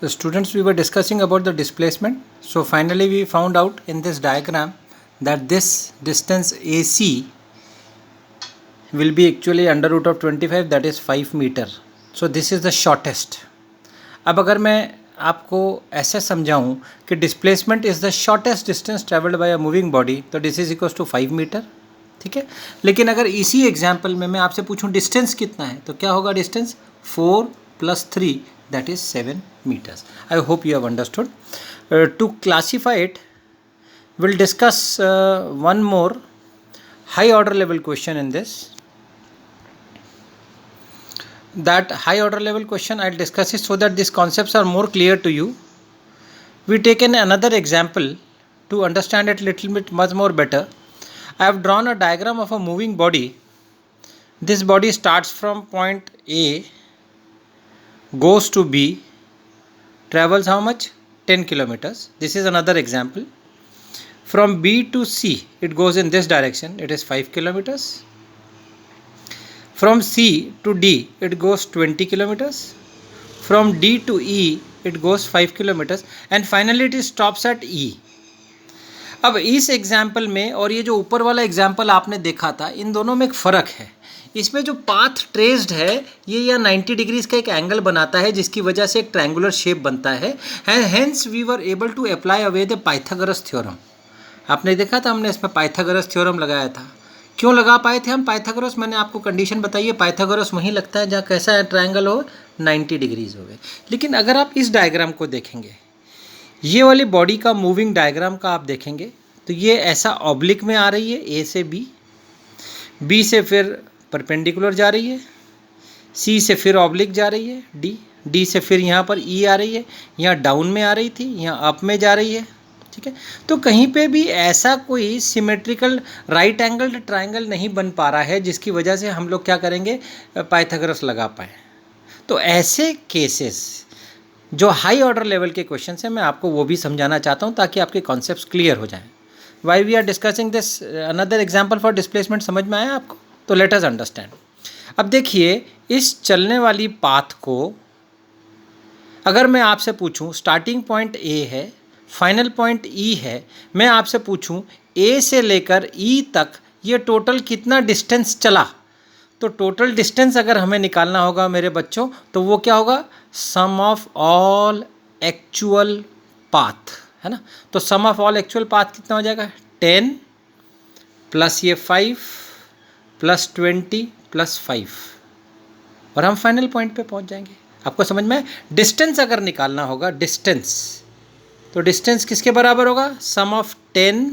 Students, we were discussing about the displacement. So finally we found out in this diagram that this distance AC will be actually under root of 25, that is 5 meter. So this is the shortest. अब अगर मैं आपको ऐसे समझाऊं कि displacement is the shortest distance travelled by a moving body, तो this is equals to 5 metre. ठीक है. लेकिन अगर इसी एग्जाम्पल में मैं आपसे पूछूं डिस्टेंस कितना है, तो क्या होगा distance 4 + 3, that is 7 meters. I hope you have understood. To classify it, we'll discuss one more high order level question in this. That high order level question I'll discuss it so that these concepts are more clear to you. We take another example to understand it little bit much more better. I have drawn a diagram of a moving body. This body starts from point A, goes to B, travels how much? 10 kilometers. This is another example. From B to C, it goes in this direction, it is 5 kilometers. From C to D, it goes 20 kilometers. From D to E, it goes 5 kilometers. And finally it stops at E. अब इस example में और ये जो ऊपर वाला example आपने देखा था, इन दोनों में एक फ़र्क है. इसमें जो पाथ ट्रेस्ड है ये या 90 डिग्रीज का एक एंगल बनाता है जिसकी वजह से एक ट्रायंगुलर शेप बनता है. And hence we were able to apply away the Pythagoras theorem. आपने देखा था हमने इसमें पाइथागोरस थ्योरम लगाया था. क्यों लगा पाए थे हम पाइथागोरस? मैंने आपको कंडीशन बताई है, पाइथागोरस वहीं लगता है जहाँ कैसा है ट्रायंगल हो 90 डिग्रीज हो गए. लेकिन अगर आप इस डायग्राम को देखेंगे, ये वाली बॉडी का मूविंग डायग्राम का आप देखेंगे तो ये ऐसा ऑब्लिक में आ रही है ए से बी, बी से फिर परपेंडिकुलर जा रही है, सी से फिर ऑब्लिक जा रही है डी, डी से फिर यहाँ पर ई आ रही है, यहाँ डाउन में आ रही थी, यहाँ अप में जा रही है. ठीक है. तो कहीं पे भी ऐसा कोई सिमेट्रिकल राइट एंगल्ड ट्रायंगल नहीं बन पा रहा है जिसकी वजह से हम लोग क्या करेंगे, पाइथागोरस लगा पाए. तो ऐसे केसेस जो हाई ऑर्डर लेवल के क्वेश्चन हैं मैं आपको वो भी समझाना चाहता हूँ ताकि आपके कॉन्सेप्ट्स क्लियर हो जाएं. Why we are discussing this another example for displacement, समझ में आया आपको? तो लेट अस अंडरस्टैंड. अब देखिए इस चलने वाली पाथ को अगर मैं आपसे पूछूं स्टार्टिंग पॉइंट ए है, फाइनल पॉइंट ई है, मैं आपसे पूछूं ए से लेकर ई तक ये टोटल कितना डिस्टेंस चला, तो टोटल डिस्टेंस अगर हमें निकालना होगा मेरे बच्चों तो वो क्या होगा, सम ऑफ ऑल एक्चुअल पाथ, है ना. तो सम ऑफ ऑल एक्चुअल पाथ कितना हो जाएगा, 10 प्लस ये 5 प्लस 20 प्लस 5, और हम फाइनल पॉइंट पे पहुंच जाएंगे. आपको समझ में? डिस्टेंस अगर निकालना होगा डिस्टेंस, तो डिस्टेंस किसके बराबर होगा, सम ऑफ 10,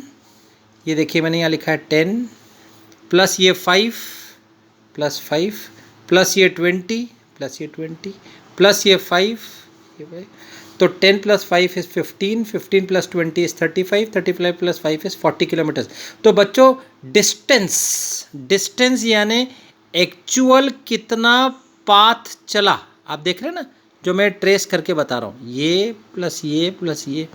ये देखिए मैंने यहाँ लिखा है 10 प्लस ये 5 प्लस 5 प्लस ये 20 प्लस ये 20 प्लस ये 5, तो 10 plus 5 is 15, 15 plus 20 is 35, 35 plus 5 is 40 kilometres. तो बच्चों डिस्टेंस यानी एक्चुअल कितना पाथ चला, आप देख रहे हैं ना जो मैं ट्रेस करके बता रहा हूँ, ये प्लस ये,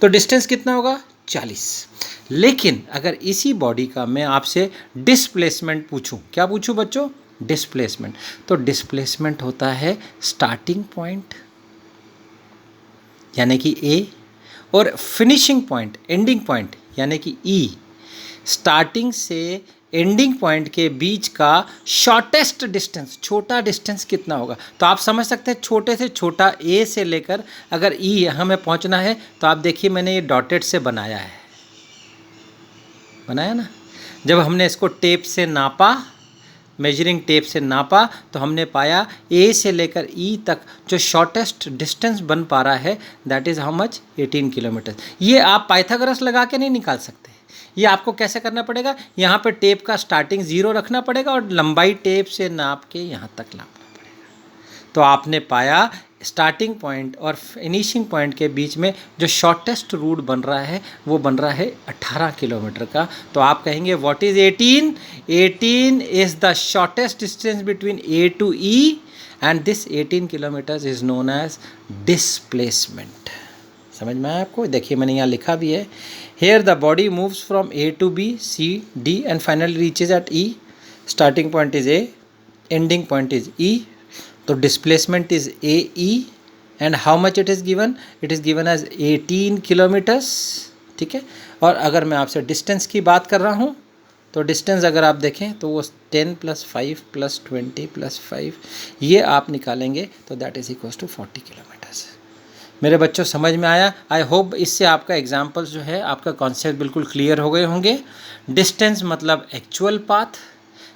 तो डिस्टेंस कितना होगा 40. लेकिन अगर इसी बॉडी का मैं आपसे डिस्प्लेसमेंट पूछूं, क्या पूछूं बच्चों, डिस्प्लेसमेंट, तो डिस्प्लेसमेंट होता है स्टार्टिंग पॉइंट यानी कि ए और फिनिशिंग पॉइंट एंडिंग पॉइंट यानी कि ई. स्टार्टिंग से एंडिंग पॉइंट के बीच का शॉर्टेस्ट डिस्टेंस, छोटा डिस्टेंस कितना होगा. तो आप समझ सकते हैं छोटे से छोटा ए से लेकर अगर ई यहाँ में पहुँचना है तो आप देखिए मैंने ये डॉटेड से बनाया ना. जब हमने इसको टेप से नापा, मेजरिंग टेप से नापा, तो हमने पाया ए से लेकर ई तक जो शॉर्टेस्ट डिस्टेंस बन पा रहा है that is how much, 18 kilometre. ये आप पाइथागोरस लगा के नहीं निकाल सकते. ये आपको कैसे करना पड़ेगा, यहाँ पे टेप का स्टार्टिंग 0 रखना पड़ेगा और लंबाई टेप से नाप के यहाँ तक लाना पड़ेगा. तो आपने पाया स्टार्टिंग पॉइंट और फिनिशिंग पॉइंट के बीच में जो शॉर्टेस्ट रूट बन रहा है वो बन रहा है 18 किलोमीटर का. तो आप कहेंगे what is 18? 18 is the shortest distance between A to E and this 18 kilometres is known as displacement. समझ में आया आपको? देखिए मैंने यहाँ लिखा भी है, here the body moves from A to B, C, D and finally reaches at E. Starting point is A, ending point is E. तो displacement is A E and how much it is given, it is given as 18 kilometres, ठीक है। और अगर मैं आपसे distance की बात कर रहा हूँ तो डिस्टेंस अगर आप देखें तो वो 10 + 5 + 20 + 5 ये आप निकालेंगे तो that is equals to 40 kilometres. मेरे बच्चों समझ में आया? आई होप इससे आपका एग्जाम्पल्स जो है, आपका कॉन्सेप्ट बिल्कुल क्लियर हो गए होंगे। डिस्टेंस मतलब एक्चुअल पाथ,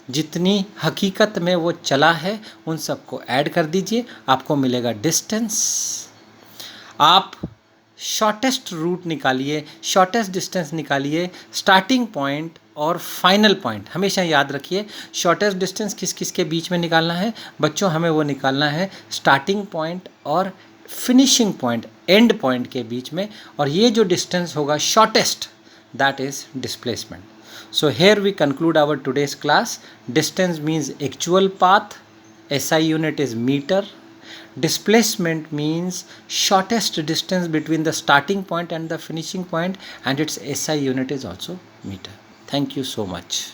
जितनी हकीकत में वो चला है उन सबको ऐड कर दीजिए, आपको मिलेगा डिस्टेंस। आप शॉर्टेस्ट रूट निकालिए, शॉर्टेस्ट डिस्टेंस निकालिए, स्टार्टिंग पॉइंट और फाइनल पॉइंट हमेशा याद रखिए। शॉर्टेस्ट डिस्टेंस किस किस के बीच में निकालना है बच्चों? हमें वो निकालना है स्टार्टिंग पॉइंट और फिनिशिंग पॉइंट, एंड पॉइंट के बीच में। और ये जो डिस्टेंस होगा shortest, that is displacement. So here we conclude our today's class. Distance means actual path, SI unit is meter. Displacement means shortest distance between the starting point and the finishing point, and its SI unit is also meter. Thank you so much.